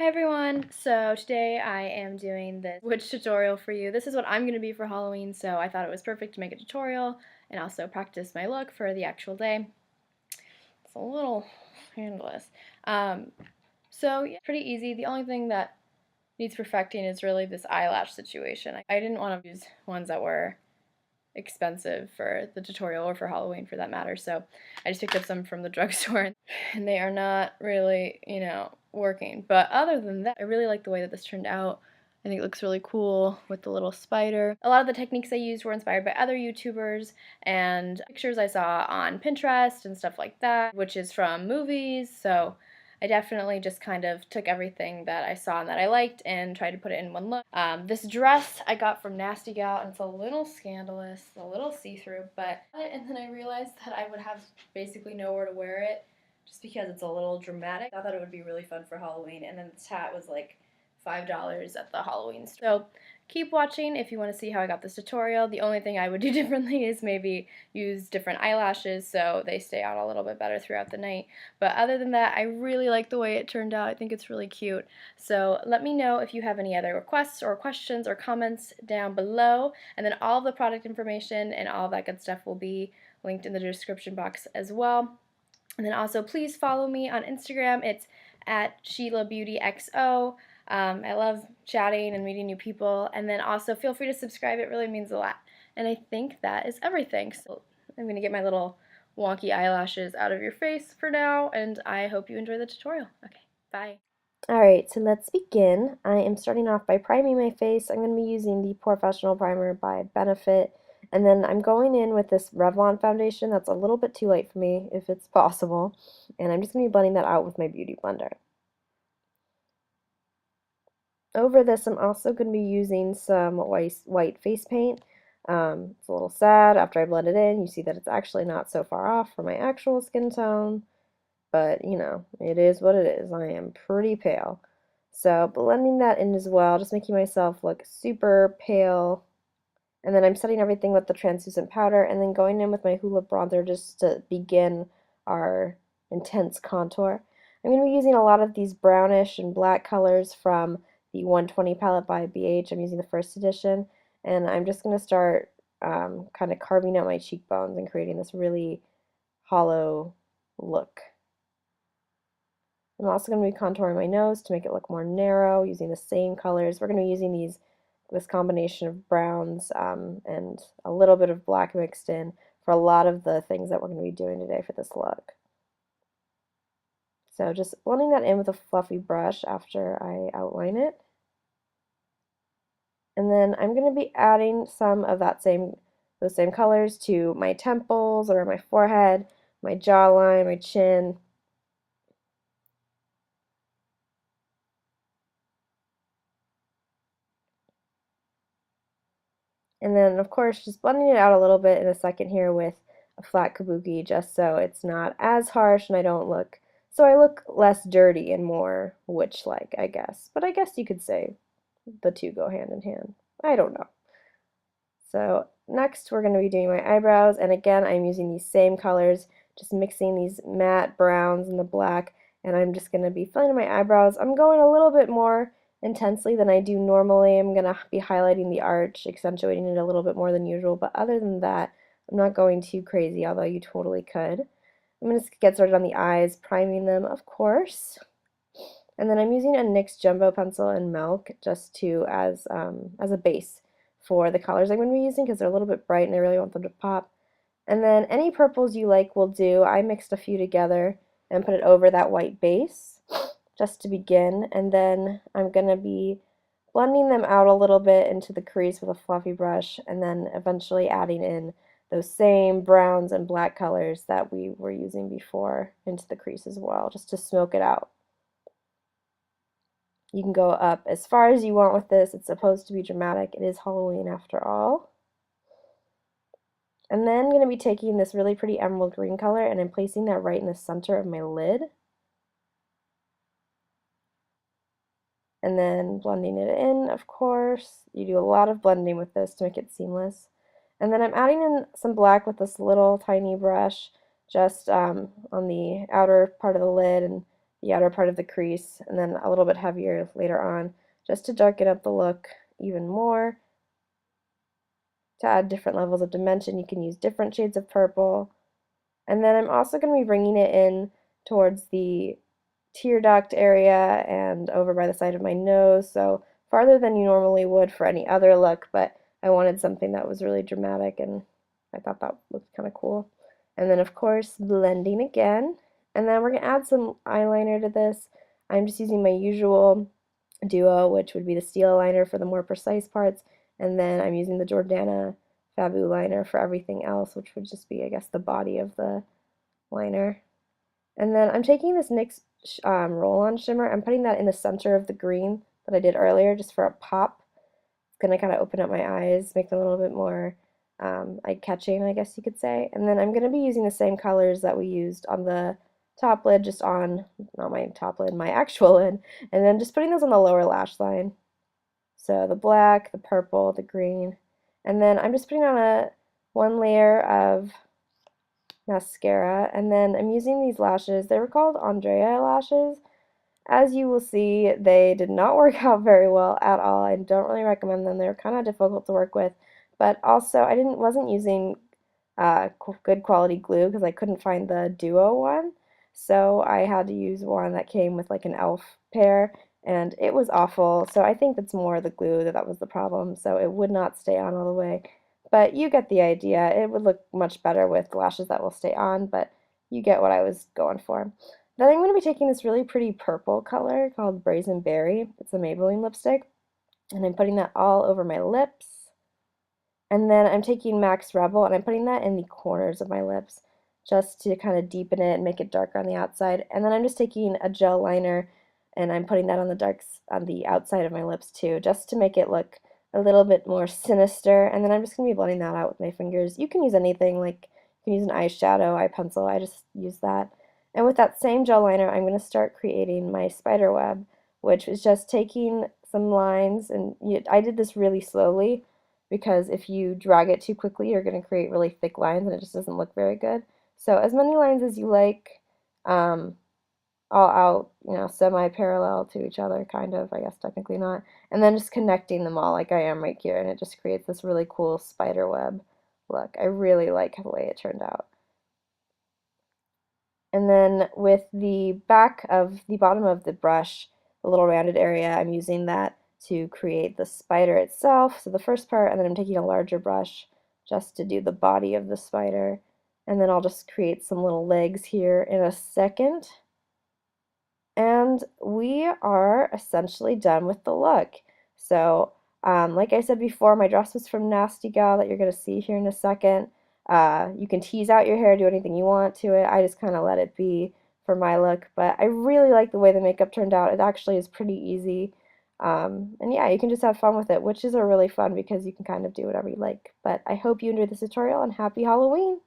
Hi everyone! So today I am doing this witch tutorial for you. This is what I'm going to be for Halloween, so I thought it was perfect to make a tutorial and also practice my look for the actual day. It's a little handless. So yeah, pretty easy. The only thing that needs perfecting is really this eyelash situation. I didn't want to use ones that were expensive for the tutorial or for Halloween for that matter, so I just picked up some from the drugstore and they are not really, working. But other than that, I really like the way that this turned out. I think it looks really cool with the little spider. A lot of the techniques I used were inspired by other YouTubers and pictures I saw on Pinterest and stuff like that, which is from movies, so I definitely just kind of took everything that I saw and that I liked and tried to put it in one look. This dress I got from Nasty Gal, and it's a little scandalous, a little see-through, and then I realized that I would have basically nowhere to wear it just because it's a little dramatic. I thought it would be really fun for Halloween, and then this hat was like $5 at the Halloween store. So keep watching if you want to see how I got this tutorial. The only thing I would do differently is maybe use different eyelashes so they stay out a little bit better throughout the night. But other than that, I really like the way it turned out. I think it's really cute. So let me know if you have any other requests or questions or comments down below. And then all of the product information and all of that good stuff will be linked in the description box as well. And then also please follow me on Instagram. It's at SheilaBeautyXO. I love chatting and meeting new people. And then also feel free to subscribe. It really means a lot. And I think that is everything. So I'm going to get my little wonky eyelashes out of your face for now. And I hope you enjoy the tutorial. Okay, bye. Alright, so let's begin. I am starting off by priming my face. I'm going to be using the Porefessional primer by Benefit. And then I'm going in with this Revlon foundation that's a little bit too light for me, if it's possible. And I'm just going to be blending that out with my Beauty Blender. Over this, I'm also going to be using some white face paint. It's a little sad. After I blend it in, you see that it's actually not so far off from my actual skin tone. But, it is what it is. I am pretty pale. So blending that in as well, just making myself look super pale. And then I'm setting everything with the translucent powder and then going in with my Hoola bronzer just to begin our intense contour. I'm going to be using a lot of these brownish and black colors from the 120 palette by BH. I'm using the first edition. And I'm just going to start kind of carving out my cheekbones and creating this really hollow look. I'm also going to be contouring my nose to make it look more narrow using the same colors. We're going to be using this combination of browns and a little bit of black mixed in for a lot of the things that we're going to be doing today for this look. So just blending that in with a fluffy brush after I outline it. And then I'm going to be adding some of those same colors to my temples or my forehead, my jawline, my chin. And then, of course, just blending it out a little bit in a second here with a flat kabuki just so it's not as harsh and I look less dirty and more witch-like, I guess. But I guess you could say the two go hand in hand. I don't know. So next we're going to be doing my eyebrows, and again I'm using these same colors, just mixing these matte browns and the black, and I'm just going to be filling in my eyebrows. I'm going a little bit more intensely than I do normally. I'm going to be highlighting the arch, accentuating it a little bit more than usual, but other than that, I'm not going too crazy, although you totally could. I'm going to get started on the eyes, priming them, of course. And then I'm using a NYX Jumbo pencil in Milk just as a base for the colors I'm going to be using because they're a little bit bright and I really want them to pop. And then any purples you like will do. I mixed a few together and put it over that white base just to begin. And then I'm going to be blending them out a little bit into the crease with a fluffy brush and then eventually adding in those same browns and black colors that we were using before into the crease as well, just to smoke it out. You can go up as far as you want with this. It's supposed to be dramatic. It is Halloween after all. And then I'm going to be taking this really pretty emerald green color and I'm placing that right in the center of my lid. And then blending it in, of course. You do a lot of blending with this to make it seamless. And then I'm adding in some black with this little tiny brush just on the outer part of the lid and the outer part of the crease, and then a little bit heavier later on, just to darken up the look even more. To add different levels of dimension, you can use different shades of purple. And then I'm also going to be bringing it in towards the tear duct area and over by the side of my nose, so farther than you normally would for any other look, but I wanted something that was really dramatic, and I thought that looked kind of cool. And then, of course, blending again. And then we're going to add some eyeliner to this. I'm just using my usual duo, which would be the Stila liner for the more precise parts, and then I'm using the Jordana Fabu liner for everything else, which would just be, I guess, the body of the liner. And then I'm taking this NYX roll-on shimmer. I'm putting that in the center of the green that I did earlier just for a pop. It's going to kind of open up my eyes, make them a little bit more eye-catching, I guess you could say. And then I'm going to be using the same colors that we used on the top lid, just on, not my top lid, my actual lid. And then just putting those on the lower lash line. So the black, the purple, the green. And then I'm just putting on one layer of mascara, and then I'm using these lashes. They were called Andrea Lashes. As you will see, they did not work out very well at all. I don't really recommend them. They're kind of difficult to work with, but also I wasn't using good quality glue because I couldn't find the duo one, so I had to use one that came with like an elf pair, and it was awful. So I think it's more the glue that was the problem, so it would not stay on all the way. But you get the idea. It would look much better with lashes that will stay on, but you get what I was going for. Then I'm going to be taking this really pretty purple color called Brazen Berry. It's a Maybelline lipstick, and I'm putting that all over my lips. And then I'm taking Max Rebel and I'm putting that in the corners of my lips just to kind of deepen it and make it darker on the outside. And then I'm just taking a gel liner and I'm putting that on the darks on the outside of my lips too, just to make it look a little bit more sinister. And then I'm just going to be blending that out with my fingers. You can use anything, like you can use an eyeshadow, eye pencil. I just use that. And with that same gel liner, I'm going to start creating my spider web, which is just taking some lines, and I did this really slowly because if you drag it too quickly, you're going to create really thick lines and it just doesn't look very good. So as many lines as you like, all out, semi-parallel to each other, kind of, I guess technically not, and then just connecting them all like I am right here, and it just creates this really cool spider web look. I really like the way it turned out. And then with the back of the bottom of the brush, the little rounded area, I'm using that to create the spider itself. So the first part, and then I'm taking a larger brush just to do the body of the spider. And then I'll just create some little legs here in a second. And we are essentially done with the look. So, like I said before, my dress was from Nasty Gal that you're going to see here in a second. You can tease out your hair, do anything you want to it. I just kind of let it be for my look, but I really like the way the makeup turned out. It actually is pretty easy. And yeah, you can just have fun with it, which is a really fun because you can kind of do whatever you like. But I hope you enjoyed this tutorial and happy Halloween!